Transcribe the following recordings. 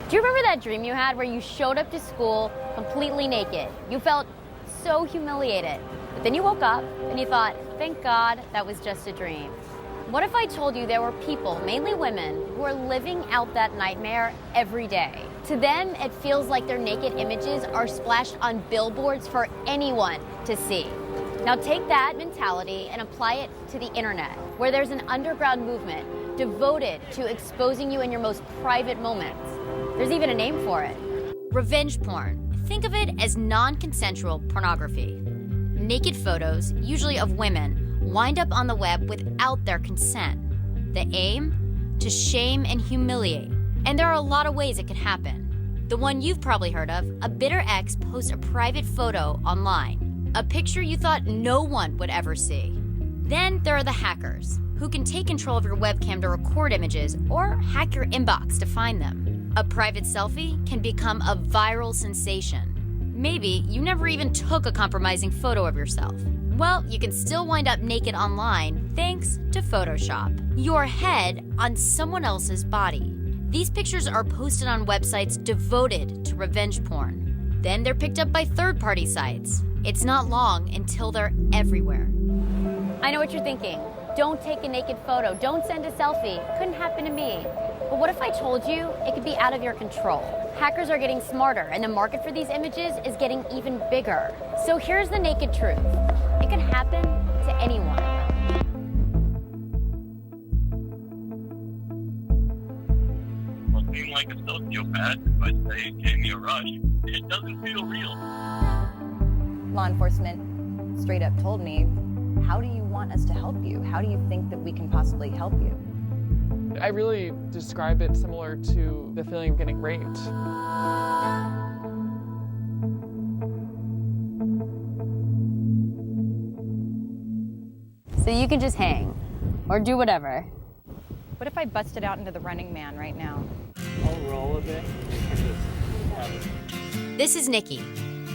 Do you remember that dream you had where you showed up to school completely naked? You felt so humiliated. But then you woke up and you thought, thank God that was just a dream. What if I told you there were people, mainly women, who are living out that nightmare every day? To them, it feels like their naked images are splashed on billboards for anyone to see. Now take that mentality and apply it to the internet, where there's an underground movement devoted to exposing you in your most private moments. There's even a name for it. Revenge porn. Think of it as non-consensual pornography. Naked photos, usually of women, wind up on the web without their consent. The aim? To shame and humiliate. And there are a lot of ways it could happen. The one you've probably heard of, a bitter ex posts a private photo online. A picture you thought no one would ever see. Then there are the hackers, who can take control of your webcam to record images or hack your inbox to find them. A private selfie can become a viral sensation. Maybe you never even took a compromising photo of yourself. Well, you can still wind up naked online thanks to Photoshop. Your head on someone else's body. These pictures are posted on websites devoted to revenge porn. Then they're picked up by third-party sites. It's not long until they're everywhere. I know what you're thinking. Don't take a naked photo. Don't send a selfie. Couldn't happen to me. But what if I told you it could be out of your control? Hackers are getting smarter, and the market for these images is getting even bigger. So here's the naked truth. It can happen to anyone. Well, seem like a sociopath, if I say it gave me a rush. It doesn't feel real. Law enforcement straight up told me, how do you want us to help you? How do you think that we can possibly help you? I really describe it similar to the feeling of getting raped. So you can just hang or do whatever. What if I busted out into the Running Man right now? I'll roll a bit. This is Nikki.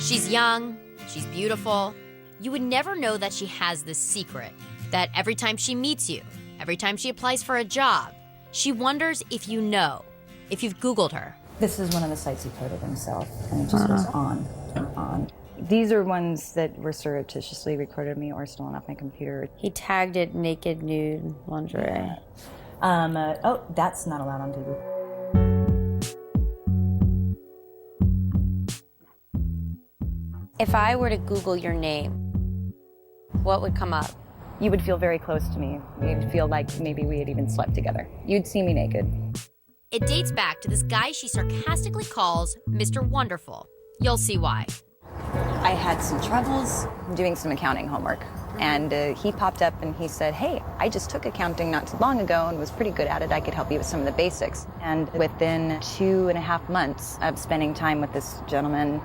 She's young, she's beautiful. You would never know that she has this secret, that every time she meets you, every time she applies for a job, she wonders if you know, if you've Googled her. This is one of the sites he put of himself, and it just goes on and on. These are ones that were surreptitiously recorded of me or stolen off my computer. He tagged it naked, nude, lingerie. Oh, that's not allowed on TV. If I were to Google your name, what would come up? You would feel very close to me. You'd feel like maybe we had even slept together. You'd see me naked. It dates back to this guy she sarcastically calls Mr. Wonderful. You'll see why. I had some troubles doing some accounting homework. And he popped up and he said, hey, I just took accounting not too long ago and was pretty good at it. I could help you with some of the basics. And within 2.5 months of spending time with this gentleman,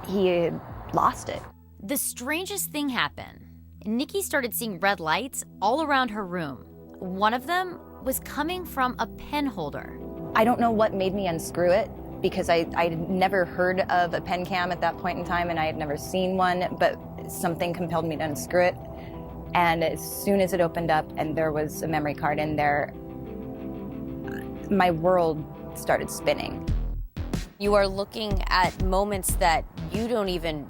he had lost it. The strangest thing happened. Nikki started seeing red lights all around her room. One of them was coming from a pen holder. I don't know what made me unscrew it, because I'd never heard of a pen cam at that point in time, and I had never seen one, but something compelled me to unscrew it. And as soon as it opened up and there was a memory card in there, my world started spinning. You are looking at moments that you don't even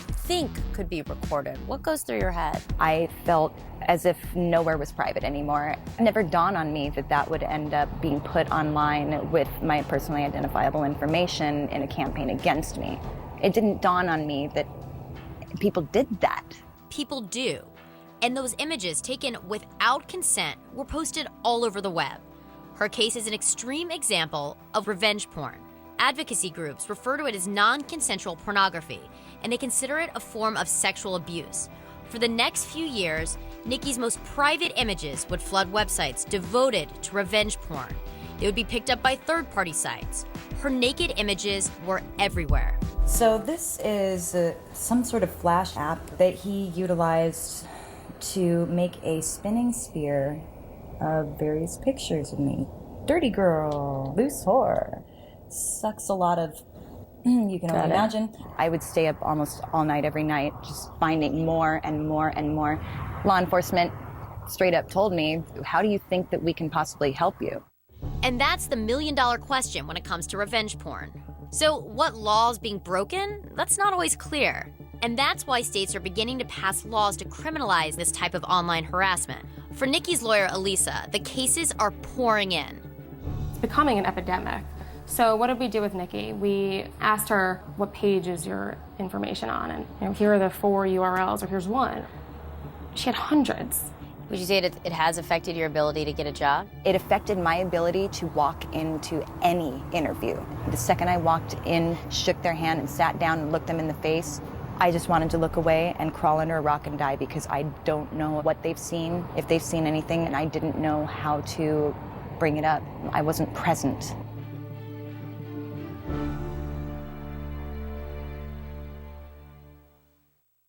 think could be recorded. What goes through your head? I felt as if nowhere was private anymore. It never dawned on me that that would end up being put online with my personally identifiable information in a campaign against me. It didn't dawn on me that people did that. People do. And those images taken without consent were posted all over the web. Her case is an extreme example of revenge porn. Advocacy groups refer to it as non-consensual pornography, and they consider it a form of sexual abuse. For the next few years, Nikki's most private images would flood websites devoted to revenge porn. They would be picked up by third-party sites. Her naked images were everywhere. So this is some sort of flash app that he utilized to make a spinning sphere of various pictures of me. Dirty girl, loose whore, sucks a lot of, you can only imagine. I would stay up almost all night every night, just finding more and more and more. Law enforcement straight up told me, how do you think that we can possibly help you? And that's the million-dollar question when it comes to revenge porn. So what laws being broken? That's not always clear. And that's why states are beginning to pass laws to criminalize this type of online harassment. For Nikki's lawyer, Elisa, the cases are pouring in. It's becoming an epidemic. So what did we do with Nikki? We asked her, what page is your information on? And here are the 4 URLs, or here's one. She had hundreds. Would you say it has affected your ability to get a job? It affected my ability to walk into any interview. The second I walked in, shook their hand and sat down and looked them in the face, I just wanted to look away and crawl under a rock and die, because I don't know what they've seen, if they've seen anything, and I didn't know how to bring it up. I wasn't present.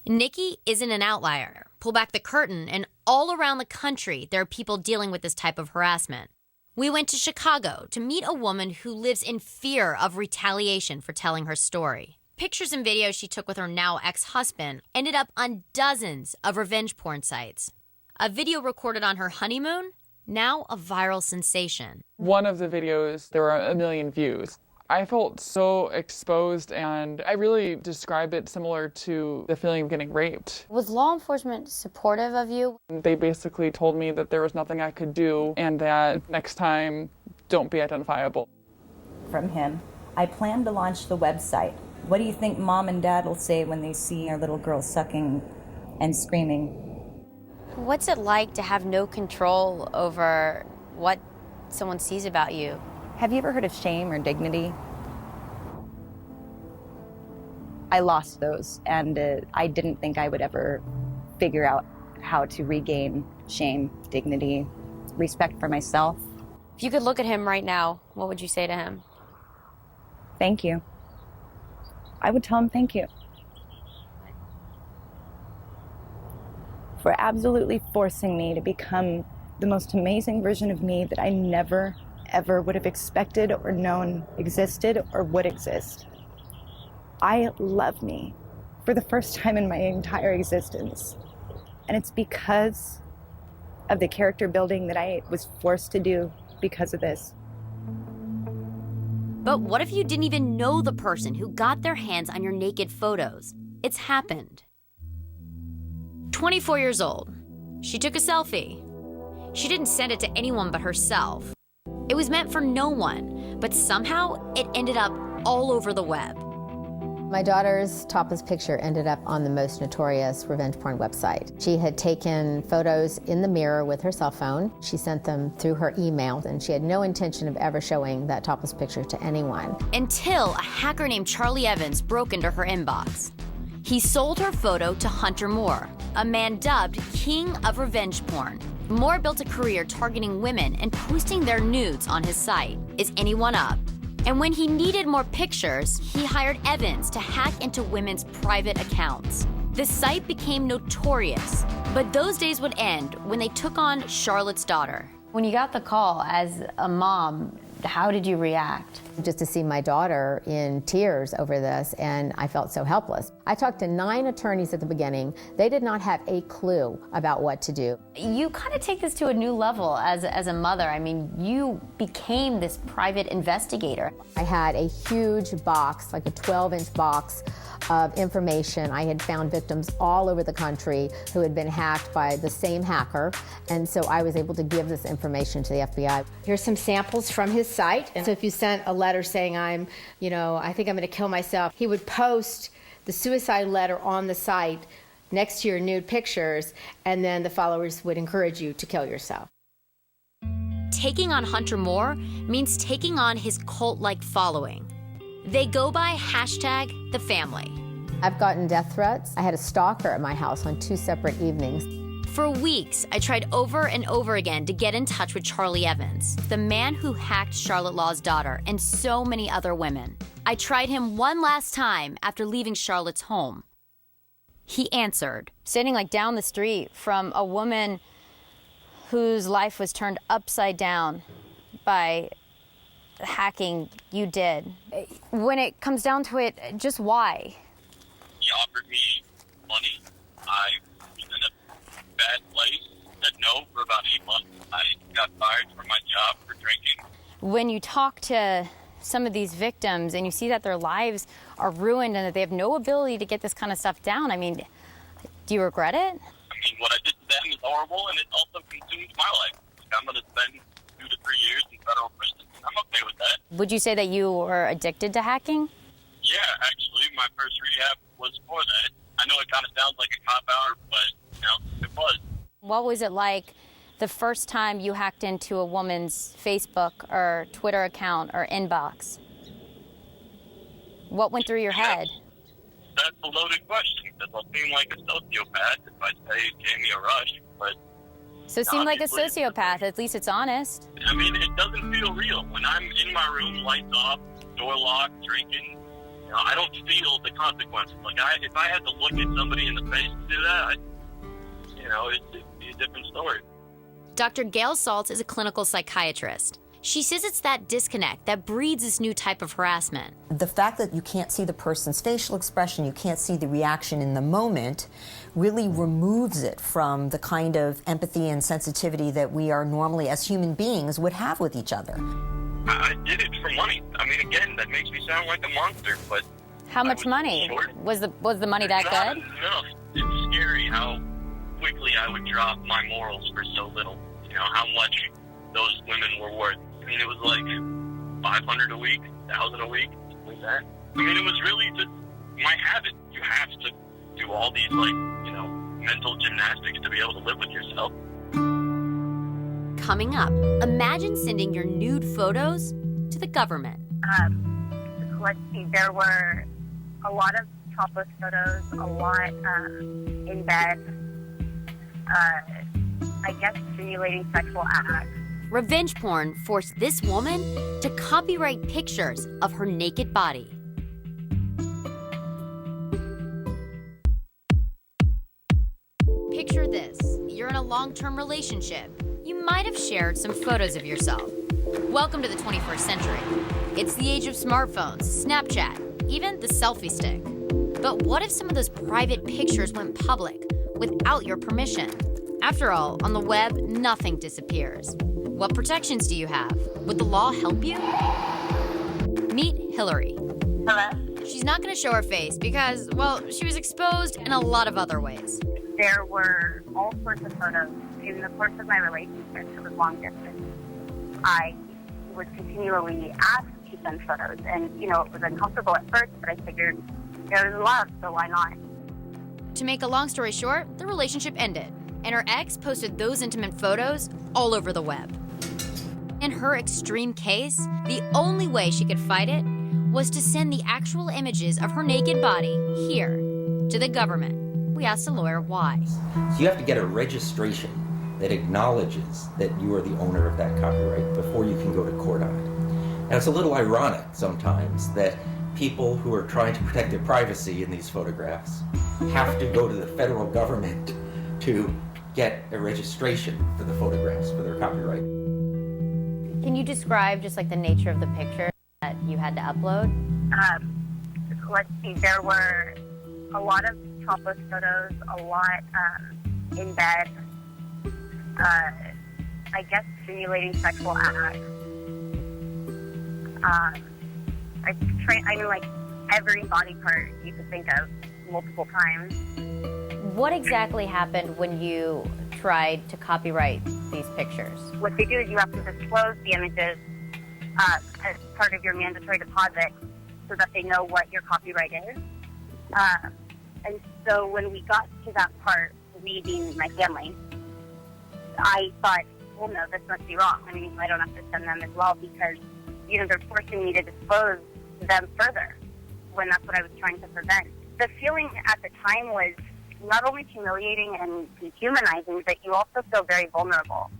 Nikki isn't an outlier. Pull back the curtain, and all around the country, there are people dealing with this type of harassment. We went to Chicago to meet a woman who lives in fear of retaliation for telling her story. Pictures and videos she took with her now ex-husband ended up on dozens of revenge porn sites. A video recorded on her honeymoon, now a viral sensation. One of the videos, there were 1 million views. I felt so exposed, and I really describe it similar to the feeling of getting raped. Was law enforcement supportive of you? They basically told me that there was nothing I could do, and that next time, don't be identifiable. From him, I plan to launch the website. What do you think Mom and Dad will say when they see our little girl sucking and screaming? What's it like to have no control over what someone sees about you? Have you ever heard of shame or dignity? I lost those, and I didn't think I would ever figure out how to regain shame, dignity, respect for myself. If you could look at him right now, what would you say to him? Thank you. I would tell him thank you for absolutely forcing me to become the most amazing version of me that I never, ever would have expected or known existed or would exist. I love me for the first time in my entire existence. And it's because of the character building that I was forced to do because of this. But what if you didn't even know the person who got their hands on your naked photos? It's happened. 24 years old. She took a selfie. She didn't send it to anyone but herself. It was meant for no one, but somehow it ended up all over the web. My daughter's topless picture ended up on the most notorious revenge porn website. She had taken photos in the mirror with her cell phone. She sent them through her email, and she had no intention of ever showing that topless picture to anyone. Until a hacker named Charlie Evans broke into her inbox. He sold her photo to Hunter Moore, a man dubbed King of Revenge Porn. Moore built a career targeting women and posting their nudes on his site. Is anyone up? And when he needed more pictures, he hired Evans to hack into women's private accounts. The site became notorious, but those days would end when they took on Charlotte's daughter. When you got the call as a mom, how did you react? Just to see my daughter in tears over this, and I felt so helpless. I talked to 9 attorneys at the beginning. They did not have a clue about what to do. You kind of take this to a new level as a mother. I mean, you became this private investigator. I had a huge box, like a 12-inch box of information. I had found victims all over the country who had been hacked by the same hacker, and so I was able to give this information to the FBI. Here's some samples from his site. And so if you sent a letter saying, I think I'm going to kill myself, he would post the suicide letter on the site next to your nude pictures, and then the followers would encourage you to kill yourself. Taking on Hunter Moore means taking on his cult-like following. They go by #TheFamily. I've gotten death threats. I had a stalker at my house on 2 separate evenings. For weeks, I tried over and over again to get in touch with Charlie Evans, the man who hacked Charlotte Law's daughter and so many other women. I tried him one last time after leaving Charlotte's home. He answered, standing down the street from a woman whose life was turned upside down by hacking you did. When it comes down to it, just why? He offered me money. I was in a bad place. Said no for about 8 months. I got fired from my job for drinking. When you talk to some of these victims and you see that their lives are ruined and that they have no ability to get this kind of stuff down, I mean, do you regret it? I mean, what I did to them is horrible, and it also consumes my life. Like, I'm going to spend 2 to 3 years in federal prison. I'm okay with that. Would you say that you were addicted to hacking? Yeah, actually, my first rehab was for that. I know it kind of sounds like a cop-out, but, it was. What was it like the first time you hacked into a woman's Facebook or Twitter account or inbox? What went through your head? That's a loaded question, because I'll seem like a sociopath if I say it gave me a rush, but... So it seemed like a sociopath. At least it's honest. I mean, it doesn't feel real. When I'm in my room, lights off, door locked, drinking, I don't feel the consequences. Like, if I had to look at somebody in the face to do that, it'd be a different story. Dr. Gail Saltz is a clinical psychiatrist. She says it's that disconnect that breeds this new type of harassment. The fact that you can't see the person's facial expression, you can't see the reaction in the moment, really removes it from the kind of empathy and sensitivity that we are normally, as human beings, would have with each other. I did it for money. I mean, again, that makes me sound like a monster, but... How much money? Was the money that good? No, it's scary how quickly I would drop my morals for so little. How much those women were worth. I mean, it was like 500 a week, 1,000 a week, something like that. I mean, it was really just my habit. You have to do all these, mental gymnastics to be able to live with yourself. Coming up, imagine sending your nude photos to the government. Let's see, there were a lot of topless photos, a lot in bed, I guess simulating sexual acts. Revenge porn forced this woman to copyright pictures of her naked body. Picture this. You're in a long-term relationship. You might have shared some photos of yourself. Welcome to the 21st century. It's the age of smartphones, Snapchat, even the selfie stick. But what if some of those private pictures went public without your permission? After all, on the web, nothing disappears. What protections do you have? Would the law help you? Meet Hillary. Hello? She's not going to show her face because, well, she was exposed in a lot of other ways. There were all sorts of photos. In the course of my relationship, it was long distance. I was continually asked to send photos, and, it was uncomfortable at first, but I figured there was love, so why not? To make a long story short, the relationship ended, and her ex posted those intimate photos all over the web. In her extreme case, the only way she could fight it was to send the actual images of her naked body here to the government. We asked the lawyer why. So you have to get a registration that acknowledges that you are the owner of that copyright before you can go to court on it. Now, it's a little ironic sometimes that people who are trying to protect their privacy in these photographs have to go to the federal government to get a registration for the photographs for their copyright. Can you describe just like the nature of the picture that you had to upload? Let's see, there were a lot of topless photos, a lot in bed, I guess simulating sexual acts. Every body part you could think of multiple times. What exactly happened when you tried to copyright these pictures? What they do is you have to disclose the images as part of your mandatory deposit so that they know what your copyright is. And so when we got to that part, we being my family, I thought, well, no, this must be wrong. I mean, I don't have to send them as well because, they're forcing me to disclose them further when that's what I was trying to prevent. The feeling at the time was not only humiliating and dehumanizing, but you also feel very vulnerable.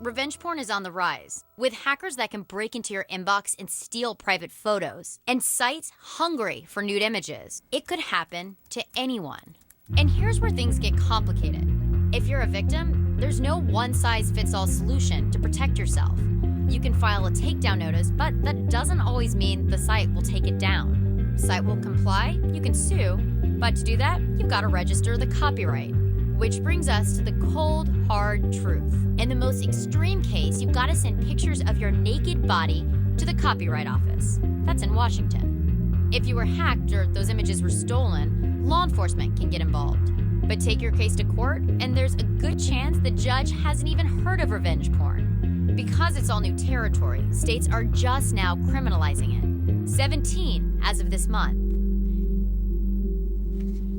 Revenge porn is on the rise, with hackers that can break into your inbox and steal private photos, and sites hungry for nude images. It could happen to anyone. And here's where things get complicated. If you're a victim, there's no one-size-fits-all solution to protect yourself. You can file a takedown notice, but that doesn't always mean the site will take it down. Site will comply, you can sue, but to do that, you've got to register the copyright. Which brings us to the cold, hard truth. In the most extreme case, you've got to send pictures of your naked body to the Copyright Office. That's in Washington. If you were hacked or those images were stolen, law enforcement can get involved. But take your case to court, and there's a good chance the judge hasn't even heard of revenge porn. Because it's all new territory, states are just now criminalizing it. 17 as of this month.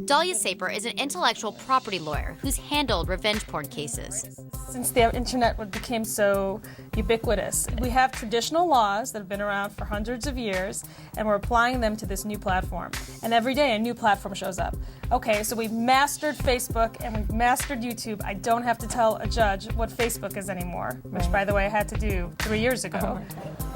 Dahlia Saper is an intellectual property lawyer who's handled revenge porn cases. Since the internet became so ubiquitous, we have traditional laws that have been around for hundreds of years, and we're applying them to this new platform. And every day a new platform shows up. Okay, so we've mastered Facebook and we've mastered YouTube. I don't have to tell a judge what Facebook is anymore, which, by the way, I had to do 3 years ago.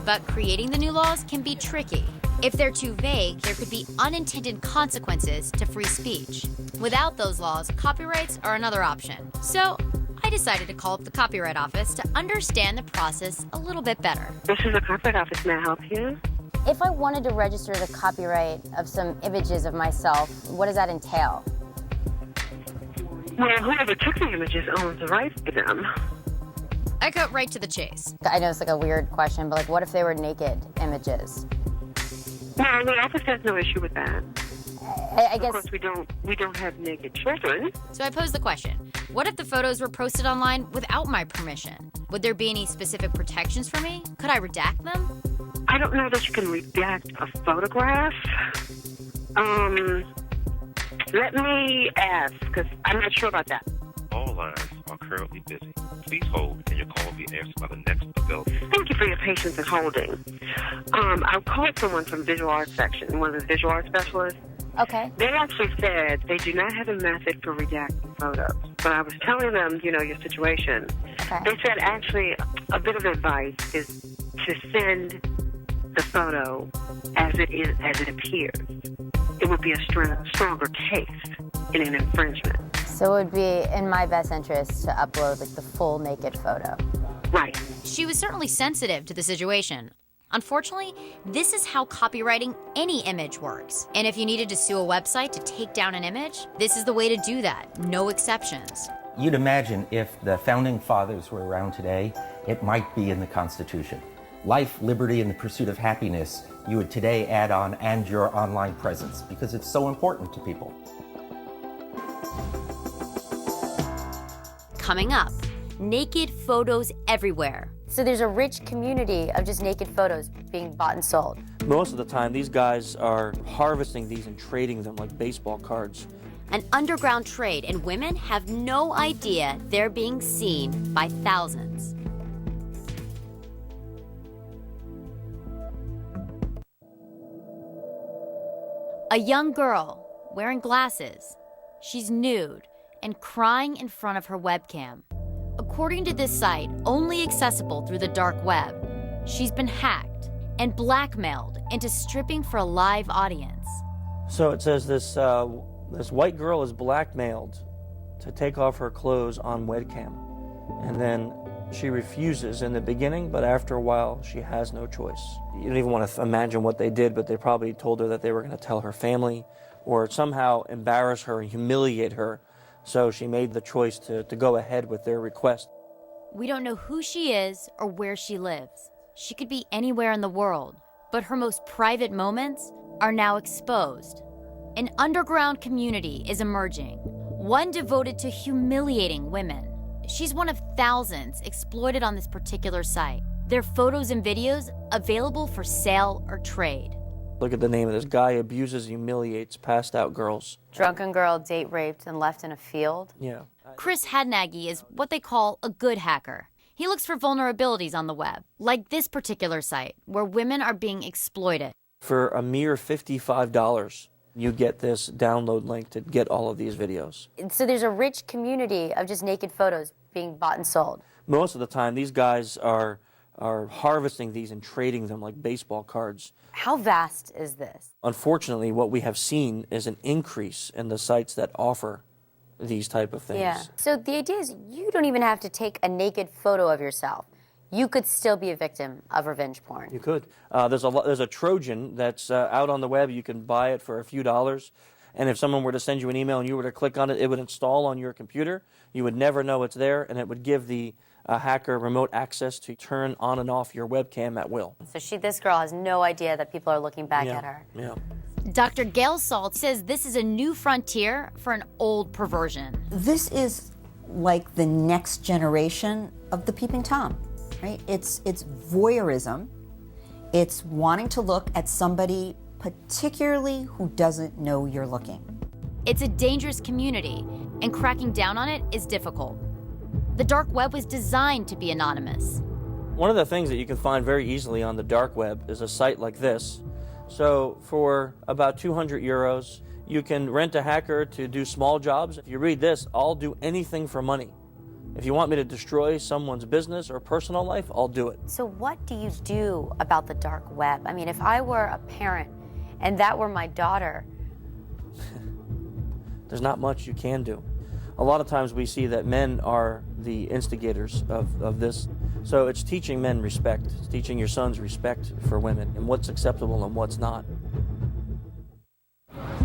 But creating the new laws can be tricky. If they're too vague, there could be unintended consequences to free speech. Without those laws, copyrights are another option. So I decided to call up the Copyright Office to understand the process a little bit better. This is the Copyright Office. May I help you? If I wanted to register the copyright of some images of myself, what does that entail? Well, whoever took the images owns the rights to them. I cut right to the chase. I know it's like a weird question, but what if they were naked images? No, the office has no issue with that. I guess. Of course, we don't have naked children. So I posed the question, what if the photos were posted online without my permission? Would there be any specific protections for me? Could I redact them? I don't know that you can redact a photograph. Let me ask, because I'm not sure about that. All lines are currently busy. Please hold, and your call will be answered by the next available. Thank you for your patience in holding. I called someone from Visual Arts section, one of the visual arts specialists. Okay. They actually said they do not have a method for redacting photos. But I was telling them, your situation. Okay. They said actually a bit of advice is to send the photo as it appears. It would be a stronger case in an infringement. So it would be in my best interest to upload the full naked photo. Right. She was certainly sensitive to the situation. Unfortunately, this is how copywriting any image works. And if you needed to sue a website to take down an image, this is the way to do that. No exceptions. You'd imagine if the founding fathers were around today, it might be in the Constitution. Life, liberty, and the pursuit of happiness, you would today add on, and your online presence, because it's so important to people. Coming up, naked photos everywhere. So there's a rich community of just naked photos being bought and sold. Most of the time, these guys are harvesting these and trading them like baseball cards. An underground trade, and women have no idea they're being seen by thousands. A young girl wearing glasses. She's nude and crying in front of her webcam. According to this site, only accessible through the dark web, she's been hacked and blackmailed into stripping for a live audience. So it says this white girl is blackmailed to take off her clothes on webcam. And then she refuses in the beginning, but after a while, she has no choice. You don't even want to imagine what they did, but they probably told her that they were going to tell her family or somehow embarrass her and humiliate her. So she made the choice to go ahead with their request. We don't know who she is or where she lives. She could be anywhere in the world, but her most private moments are now exposed. An underground community is emerging, one devoted to humiliating women. She's one of thousands exploited on this particular site. Their photos and videos available for sale or trade. Look at the name of this guy: abuses, humiliates passed out girls. Drunken girl date raped and left in a field. Yeah. Chris Hadnaggy is what they call a good hacker. He looks for vulnerabilities on the web, like this particular site, where women are being exploited. For a mere $55, you get this download link to get all of these videos. So there's a rich community of just naked photos being bought and sold. Most of the time, these guys are harvesting these and trading them like baseball cards. How vast is this? Unfortunately, what we have seen is an increase in the sites that offer these type of things. Yeah. So the idea is you don't even have to take a naked photo of yourself. You could still be a victim of revenge porn. You could. There's a Trojan that's out on the web. You can buy it for a few dollars, And if someone were to send you an email and you were to click on it, it would install on your computer. You would never know it's there, and it would give the hacker remote access to turn on and off your webcam at will. So this girl has no idea that people are looking back at her. Yeah. Dr. Gail Salt says this is a new frontier for an old perversion. This is like the next generation of the peeping Tom, right? It's voyeurism. It's wanting to look at somebody particularly who doesn't know you're looking. It's a dangerous community, and cracking down on it is difficult. The dark web was designed to be anonymous. One of the things that you can find very easily on the dark web is a site like this. So for about 200 euros, you can rent a hacker to do small jobs. If you read this, I'll do anything for money. If you want me to destroy someone's business or personal life, I'll do it. So what do you do about the dark web? I mean, if I were a parent and that were my daughter. There's not much you can do. A lot of times we see that men are the instigators of this. So it's teaching men respect. It's teaching your sons respect for women and what's acceptable and what's not.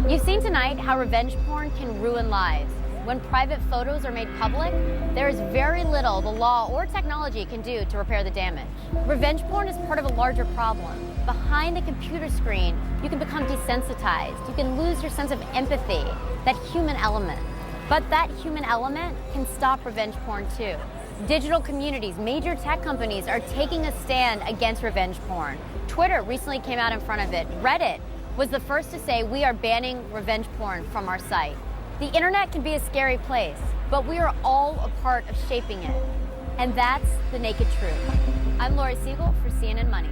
You've seen tonight how revenge porn can ruin lives. When private photos are made public, there is very little the law or technology can do to repair the damage. Revenge porn is part of a larger problem. Behind the computer screen, you can become desensitized. You can lose your sense of empathy, that human element. But that human element can stop revenge porn too. Digital communities, major tech companies are taking a stand against revenge porn. Twitter recently came out in front of it. Reddit was the first to say we are banning revenge porn from our site. The internet can be a scary place, but we are all a part of shaping it. And that's the naked truth. I'm Lori Siegel for CNN Money.